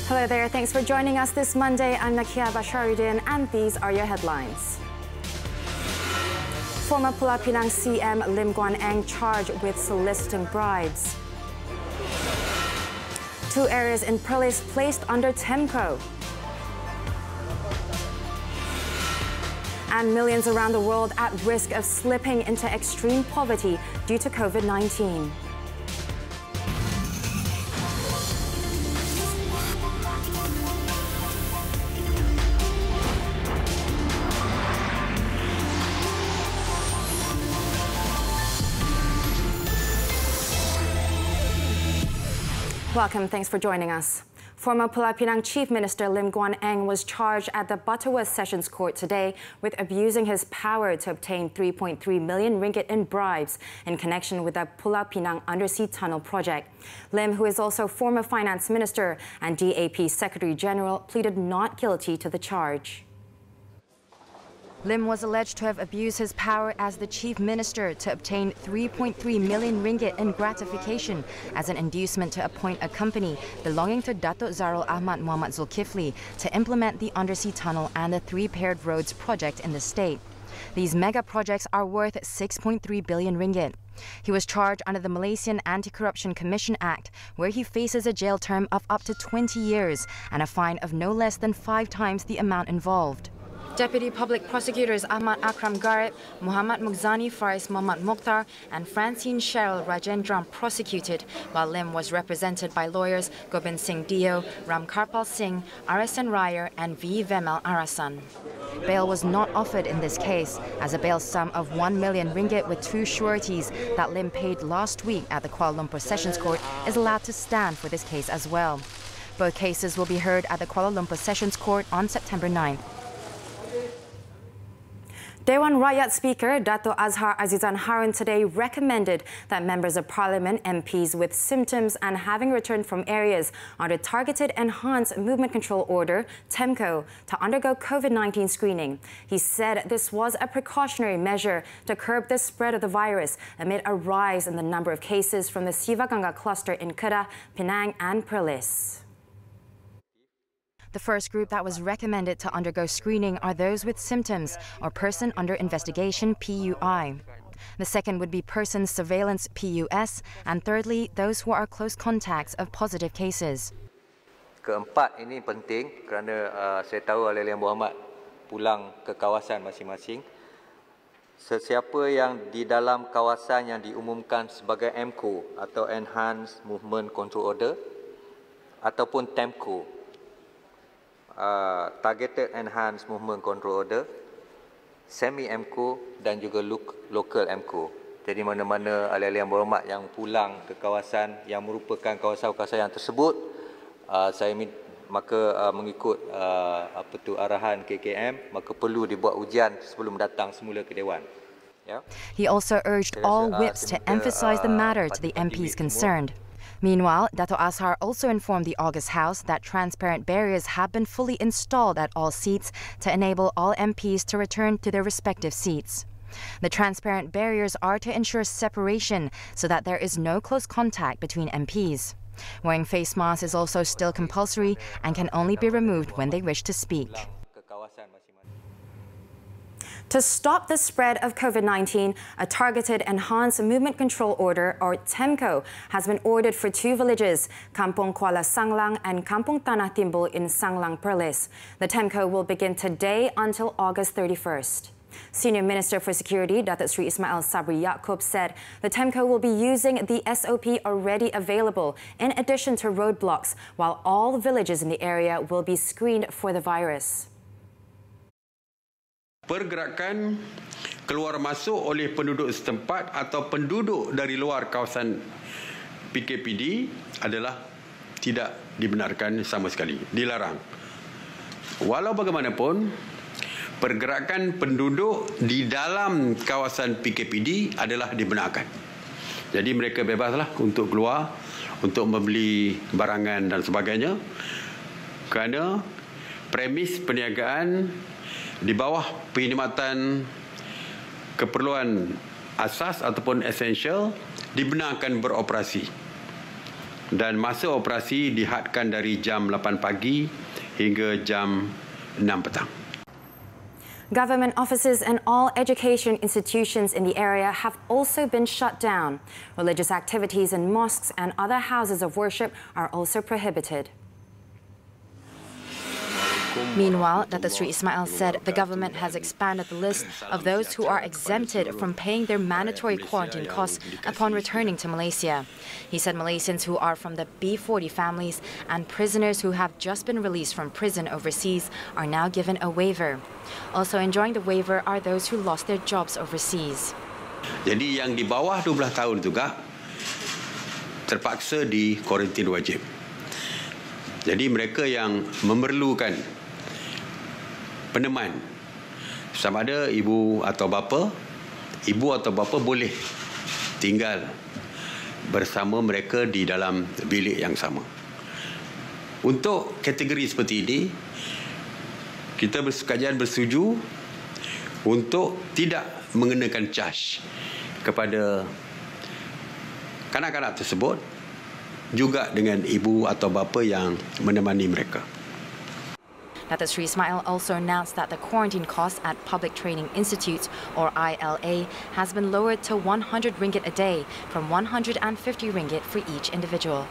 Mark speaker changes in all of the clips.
Speaker 1: Hello there, thanks for joining us this Monday. I'm Nakia Basharuddin and these are your headlines. Former Pulau Pinang CM Lim Guan Eng charged with soliciting bribes. 2 areas in Perlis placed under TEMCO. And millions around the world at risk of slipping into extreme poverty due to COVID-19. Welcome, thanks for joining us. Former Pulau Pinang Chief Minister Lim Guan Eng was charged at the Butterworth Sessions Court today with abusing his power to obtain 3.3 million ringgit in bribes in connection with the Pulau Pinang undersea tunnel project. Lim, who is also former Finance Minister and DAP Secretary General, pleaded not guilty to the charge. Lim was alleged to have abused his power as the chief minister to obtain 3.3 million ringgit in gratification as an inducement to appoint a company belonging to Datuk Zarul Ahmad Muhammad Zulkifli to implement the undersea tunnel and the 3 paired roads project in the state. These mega projects are worth 6.3 billion ringgit. He was charged under the Malaysian Anti-Corruption Commission Act, where he faces a jail term of up to 20 years and a fine of no less than 5 times the amount involved. Deputy Public Prosecutors Ahmad Akram Garib, Muhammad Mughzani Faris Muhammad Mukhtar and Francine Cheryl Rajendram prosecuted, while Lim was represented by lawyers Gobind Singh Dio, Ram Karpal Singh, RSN Ryer and V. Vemal Arasan. Bail was not offered in this case, as a bail sum of 1 million ringgit with 2 sureties that Lim paid last week at the Kuala Lumpur Sessions Court is allowed to stand for this case as well. Both cases will be heard at the Kuala Lumpur Sessions Court on September 9th. Dewan Rakyat Speaker Dato' Azhar Azizan Harun today recommended that members of Parliament, MPs with symptoms and having returned from areas under Targeted Enhanced Movement Control Order, TEMCO, to undergo COVID-19 screening. He said this was a precautionary measure to curb the spread of the virus amid a rise in the number of cases from the Sivaganga cluster in Kedah, Penang and Perlis. The first group that was recommended to undergo screening are those with symptoms or person under investigation PUI. The second would be person surveillance PUS, and thirdly, those who are close contacts of positive cases.
Speaker 2: Keempat ini penting kerana saya tahu Al-Alian Muhammad pulang ke kawasan masing-masing. Sesiapa yang di dalam kawasan yang diumumkan sebagai MCO atau Enhanced Movement Control Order ataupun TEMCO, Targeted Enhanced Movement Control Order, Semi-MCO dan juga Local MCO. Jadi mana-mana ahli-ahli yang berhormat yang pulang ke kawasan yang merupakan kawasan-kawasan yang tersebut, saya mengikut arahan KKM, maka perlu dibuat ujian sebelum datang semula ke Dewan.
Speaker 1: He also urged all whips to emphasize the matter to the MPs concerned. Meanwhile, Dato' Azhar also informed the August House that transparent barriers have been fully installed at all seats to enable all MPs to return to their respective seats. The transparent barriers are to ensure separation so that there is no close contact between MPs. Wearing face masks is also still compulsory and can only be removed when they wish to speak. To stop the spread of COVID-19, a Targeted Enhanced Movement Control Order, or TEMCO, has been ordered for 2 villages, Kampung Kuala Sanglang and Kampung Tanah Timbul in Sanglang, Perlis. The TEMCO will begin today until August 31st. Senior Minister for Security, Datuk Sri Ismail Sabri Yaakob, said the TEMCO will be using the SOP already available, in addition to roadblocks, while all villages in the area will be screened for the virus.
Speaker 3: Pergerakan keluar masuk oleh penduduk setempat atau penduduk dari luar kawasan PKPD adalah tidak dibenarkan sama sekali, dilarang. Walau bagaimanapun, pergerakan penduduk di dalam kawasan PKPD adalah dibenarkan. Jadi mereka bebaslah untuk keluar, untuk membeli barangan dan sebagainya, kerana premis perniagaan di bawah perkhidmatan keperluan asas ataupun esensial dibenarkan beroperasi. dan masa operasi dihadkan dari jam 8 pagi hingga jam 6 petang.
Speaker 1: Government offices and all education institutions in the area have also been shut down. Religious activities in mosques and other houses of worship are also prohibited. Meanwhile, Datuk Sri Ismail said the government has expanded the list of those who are exempted from paying their mandatory quarantine costs upon returning to Malaysia. He said Malaysians who are from the B40 families and prisoners who have just been released from prison overseas are now given a waiver. Also enjoying the waiver are those who lost their jobs overseas.
Speaker 3: Jadi yang di bawah 12 tahun juga terpaksa di kuarantin wajib. Jadi mereka yang memerlukan peneman, sama ada ibu atau bapa boleh tinggal bersama mereka di dalam bilik yang sama. Untuk kategori seperti ini, kita kajian bersetuju untuk tidak mengenakan caj kepada kanak-kanak tersebut, juga dengan ibu atau bapa yang menemani mereka.
Speaker 1: Datuk Sri Ismail also announced that the quarantine cost at Public Training Institutes, or ILA, has been lowered to 100 ringgit a day from 150 ringgit for each individual.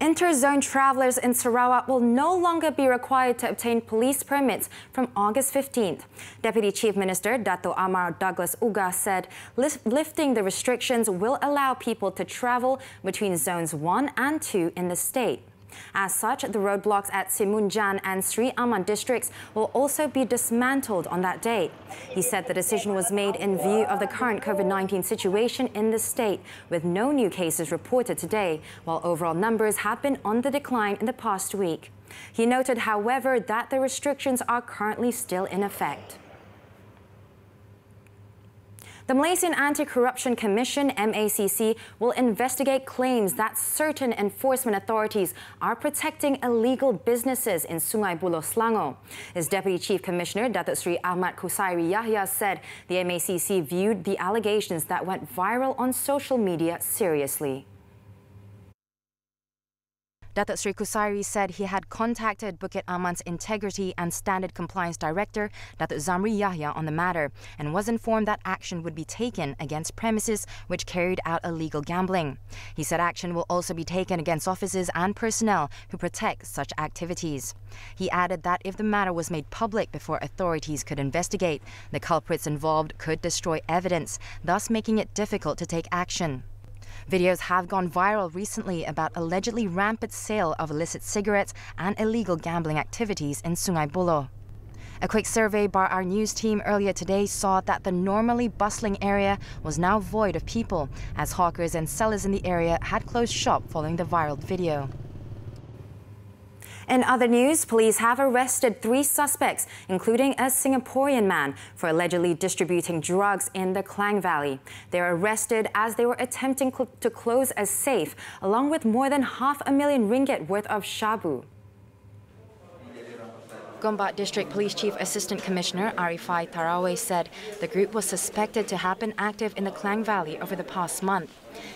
Speaker 1: Interzone travellers in Sarawak will no longer be required to obtain police permits from August 15th. Deputy Chief Minister Dato' Amar Douglas Uga said lifting the restrictions will allow people to travel between Zones 1 and 2 in the state. As such, the roadblocks at Simunjan and Sri Aman districts will also be dismantled on that date. He said the decision was made in view of the current COVID-19 situation in the state, with no new cases reported today, while overall numbers have been on the decline in the past week. He noted, however, that the restrictions are currently still in effect. The Malaysian Anti-Corruption Commission, MACC, will investigate claims that certain enforcement authorities are protecting illegal businesses in Sungai Buloh, Selangor. As Deputy Chief Commissioner, Datuk Sri Ahmad Kusairi Yahya said the MACC viewed the allegations that went viral on social media seriously. Datuk Sri Kusairi said he had contacted Bukit Aman's Integrity and Standard Compliance Director, Datuk Zamri Yahya, on the matter and was informed that action would be taken against premises which carried out illegal gambling. He said action will also be taken against officers and personnel who protect such activities. He added that if the matter was made public before authorities could investigate, the culprits involved could destroy evidence, thus making it difficult to take action. Videos have gone viral recently about allegedly rampant sale of illicit cigarettes and illegal gambling activities in Sungai Buloh. A quick survey by our news team earlier today saw that the normally bustling area was now void of people, as hawkers and sellers in the area had closed shop following the viral video. In other news, police have arrested 3 suspects, including a Singaporean man, for allegedly distributing drugs in the Klang Valley. They were arrested as they were attempting to close a safe, along with more than $500,000 ringgit worth of shabu. Gombak District Police Chief Assistant Commissioner Arifai Taraweh said the group was suspected to have been active in the Klang Valley over the past month.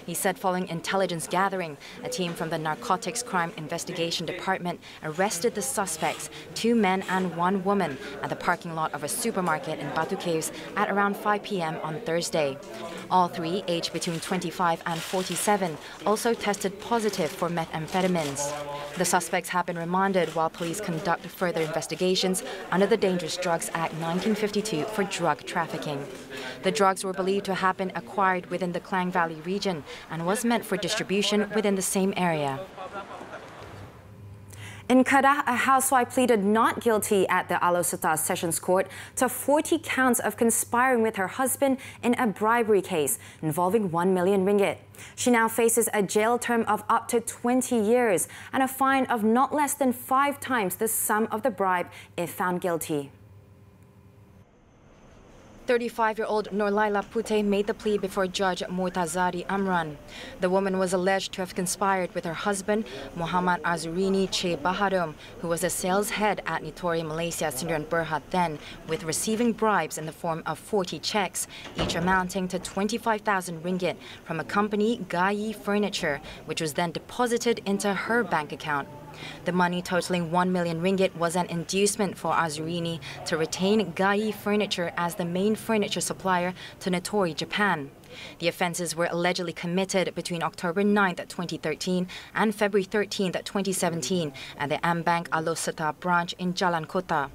Speaker 1: He said following intelligence gathering, a team from the Narcotics Crime Investigation Department arrested the suspects, 2 men and 1 woman, at the parking lot of a supermarket in Batu Caves at around 5 p.m. on Thursday. All 3, aged between 25 and 47, also tested positive for methamphetamines. The suspects have been remanded while police conduct further investigations under the Dangerous Drugs Act 1952 for drug trafficking. The drugs were believed to have been acquired within the Klang Valley region and was meant for distribution within the same area. In Kedah, a housewife pleaded not guilty at the Alor Setar Sessions Court to 40 counts of conspiring with her husband in a bribery case involving 1 million ringgit. She now faces a jail term of up to 20 years and a fine of not less than 5 times the sum of the bribe if found guilty. 35-year-old Nurlaila Puteh made the plea before Judge Murtazari Amran. The woman was alleged to have conspired with her husband, Muhammad Azrini Che Baharum, who was a sales head at Nitori Malaysia Sdn Berhad then, with receiving bribes in the form of 40 checks, each amounting to 25,000 ringgit from a company, Gayi Furniture, which was then deposited into her bank account. The money totaling 1 million ringgit was an inducement for Azrini to retain Gayi Furniture as the main furniture supplier to Nitori, Japan. The offences were allegedly committed between October 9, 2013 and February 13, 2017 at the Ambank Alosata branch in Jalan Kota.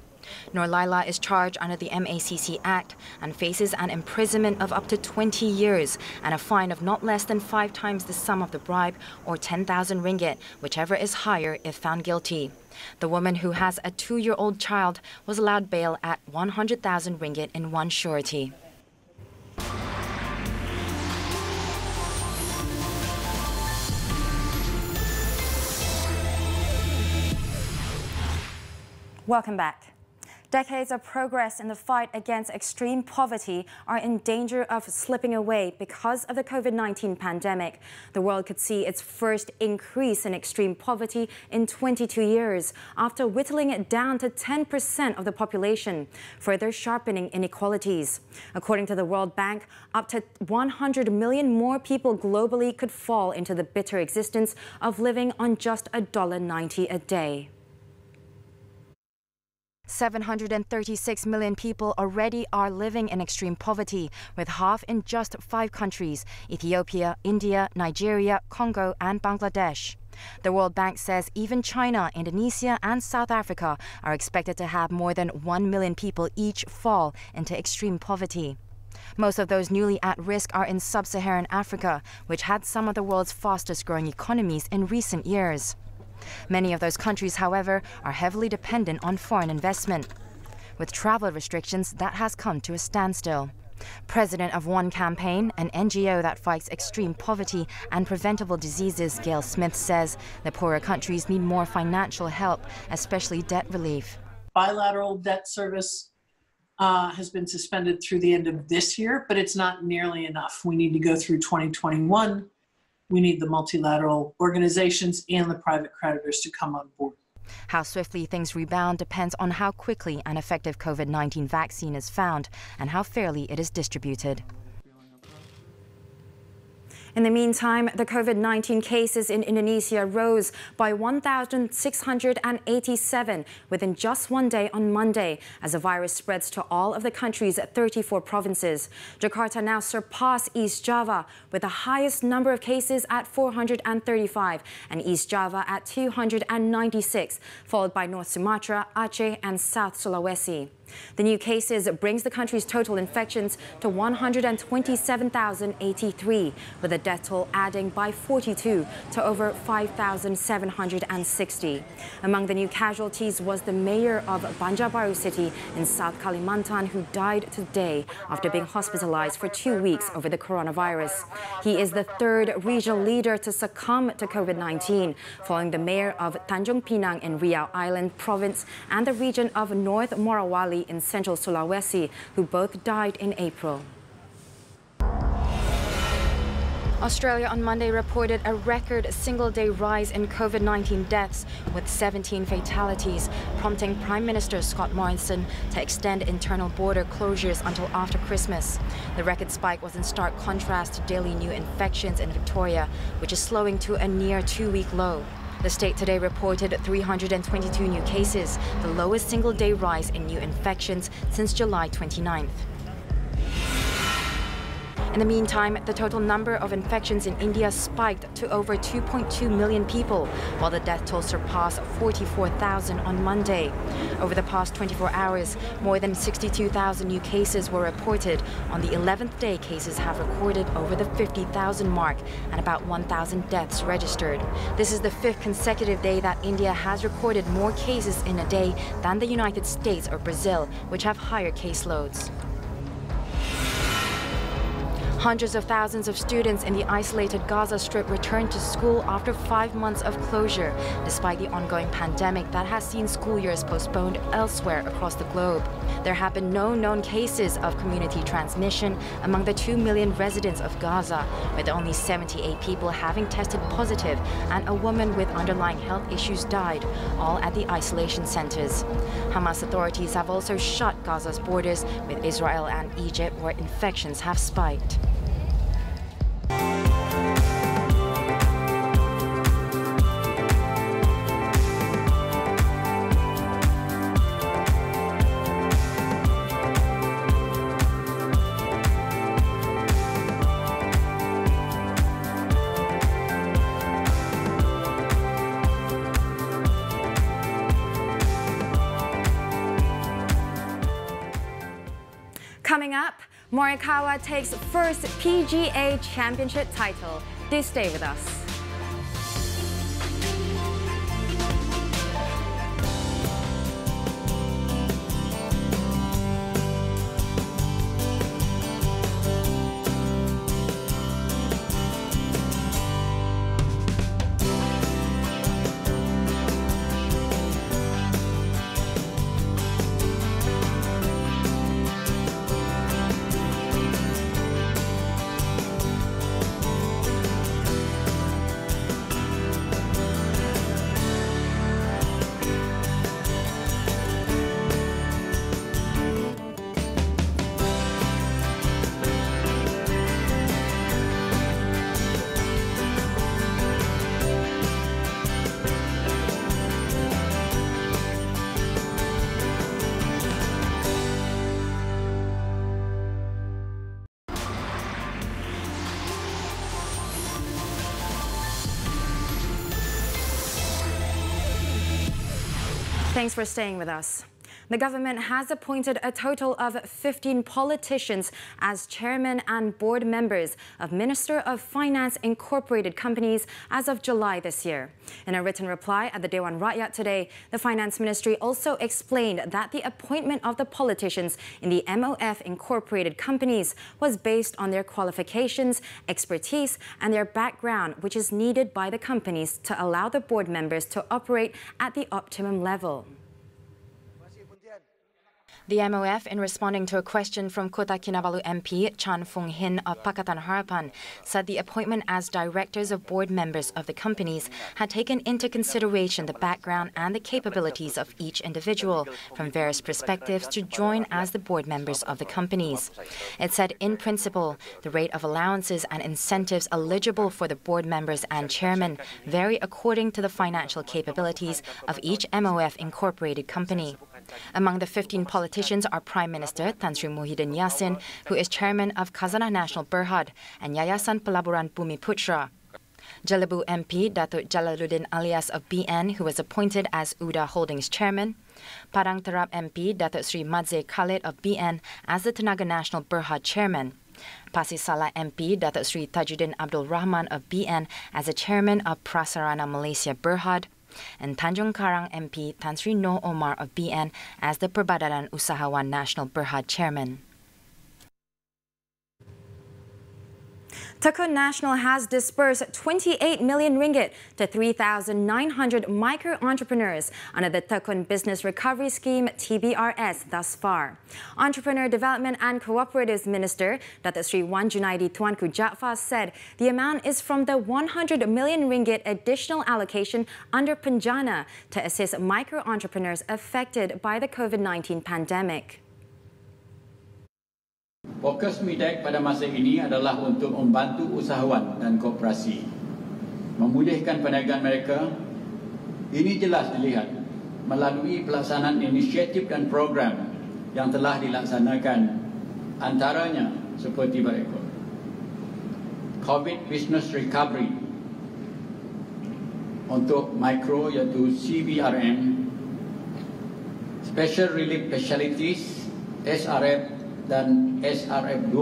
Speaker 1: Nurlaila is charged under the MACC Act and faces an imprisonment of up to 20 years and a fine of not less than 5 times the sum of the bribe or 10,000 ringgit, whichever is higher if found guilty. The woman, who has a 2-year-old child, was allowed bail at 100,000 ringgit in one surety. Welcome back. Decades of progress in the fight against extreme poverty are in danger of slipping away because of the COVID-19 pandemic. The world could see its first increase in extreme poverty in 22 years, after whittling it down to 10% of the population, further sharpening inequalities. According to the World Bank, up to 100 million more people globally could fall into the bitter existence of living on just $1.90 a day. 736 million people already are living in extreme poverty, with half in just 5 countries: Ethiopia, India, Nigeria, Congo and Bangladesh. The World Bank says even China, Indonesia and South Africa are expected to have more than 1 million people each fall into extreme poverty. Most of those newly at risk are in sub-Saharan Africa, which had some of the world's fastest growing economies in recent years. Many of those countries, however, are heavily dependent on foreign investment. With travel restrictions, that has come to a standstill. President of One Campaign, an NGO that fights extreme poverty and preventable diseases, Gail Smith says the poorer countries need more financial help, especially debt relief.
Speaker 4: Bilateral debt service has been suspended through the end of this year, but it's not nearly enough. We need to go through 2021. We need the multilateral organizations and the private creditors to come on board.
Speaker 1: How swiftly things rebound depends on how quickly an effective COVID-19 vaccine is found and how fairly it is distributed. In the meantime, the COVID-19 cases in Indonesia rose by 1,687 within just one day on Monday, as the virus spreads to all of the country's 34 provinces. Jakarta now surpassed East Java with the highest number of cases at 435 and East Java at 296, followed by North Sumatra, Aceh and South Sulawesi. The new cases brings the country's total infections to 127,083, with the death toll adding by 42 to over 5,760. Among the new casualties was the mayor of Banjarbaru city in South Kalimantan, who died today after being hospitalized for 2 weeks over the coronavirus. He is the 3rd regional leader to succumb to COVID-19, following the mayor of Tanjung Pinang in Riau Island province and the region of North Morowali in central Sulawesi, who both died in April. Australia on Monday reported a record single-day rise in COVID-19 deaths, with 17 fatalities, prompting Prime Minister Scott Morrison to extend internal border closures until after Christmas. The record spike was in stark contrast to daily new infections in Victoria, which is slowing to a near 2-week low. The state today reported 322 new cases, the lowest single-day rise in new infections since July 29th. In the meantime, the total number of infections in India spiked to over 2.2 million people, while the death toll surpassed 44,000 on Monday. Over the past 24 hours, more than 62,000 new cases were reported. On the 11th day, cases have recorded over the 50,000 mark and about 1,000 deaths registered. This is the 5th consecutive day that India has recorded more cases in a day than the United States or Brazil, which have higher caseloads. Hundreds of thousands of students in the isolated Gaza Strip returned to school after 5 months of closure, despite the ongoing pandemic that has seen school years postponed elsewhere across the globe. There have been no known cases of community transmission among the 2 million residents of Gaza, with only 78 people having tested positive and a woman with underlying health issues died, all at the isolation centers. Hamas authorities have also shut Gaza's borders with Israel and Egypt, where infections have spiked. Coming up, Morikawa takes first PGA Championship title. Do stay with us. Thanks for staying with us. The government has appointed a total of 15 politicians as chairman and board members of Minister of Finance Incorporated companies as of July this year. In a written reply at the Dewan Rakyat today, the Finance Ministry also explained that the appointment of the politicians in the MOF Incorporated companies was based on their qualifications, expertise, and their background, which is needed by the companies to allow the board members to operate at the optimum level. The MOF, in responding to a question from Kota Kinabalu MP Chan Fung Hin of Pakatan Harapan, said the appointment as directors of board members of the companies had taken into consideration the background and the capabilities of each individual from various perspectives to join as the board members of the companies. It said, in principle, the rate of allowances and incentives eligible for the board members and chairman vary according to the financial capabilities of each MOF incorporated company. Among the 15 politicians are Prime Minister Tan Sri Muhyiddin Yassin, who is chairman of Khazanah Nasional Berhad, and Yayasan Pelaburan Bumi Putra. Jelebu MP Datuk Jalaluddin Alias of BN, who was appointed as UDA Holdings chairman. Padang Terap MP Datuk Sri Madze Khalid of BN as the Tenaga Nasional Berhad chairman. Pasir Salah MP Datuk Sri Tajuddin Abdul Rahman of BN as the chairman of Prasarana Malaysia Berhad. And Tanjung Karang MP Tan Sri Noh Omar of BN as the Perbadanan Usahawan Nasional Berhad chairman. Tekun Nasional has disbursed 28 million ringgit to 3,900 micro-entrepreneurs under the Tekun Business Recovery Scheme TBRS thus far. Entrepreneur Development and Cooperatives Minister Datuk Sri Wan Junaidi Tuanku Jaafar said the amount is from the 100 million ringgit additional allocation under Penjana to assist micro-entrepreneurs affected by the COVID-19 pandemic.
Speaker 5: Fokus MIDEC pada masa ini adalah untuk membantu usahawan dan koperasi, memulihkan perniagaan mereka. Ini jelas dilihat melalui pelaksanaan inisiatif dan program yang telah dilaksanakan, antaranya seperti berikut: COVID Business Recovery untuk mikro iaitu CBRM, Special Relief Facilities SRF dan SRF2.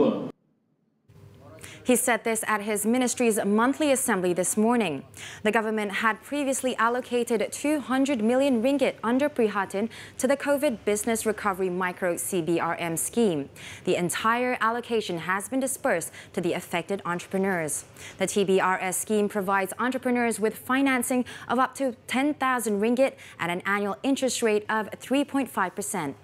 Speaker 1: He said this at his ministry's monthly assembly this morning. The government had previously allocated 200 million ringgit under Prihatin to the COVID Business Recovery Micro CBRM scheme. The entire allocation has been dispersed to the affected entrepreneurs. The TBRS scheme provides entrepreneurs with financing of up to 10,000 ringgit at an annual interest rate of 3.5%.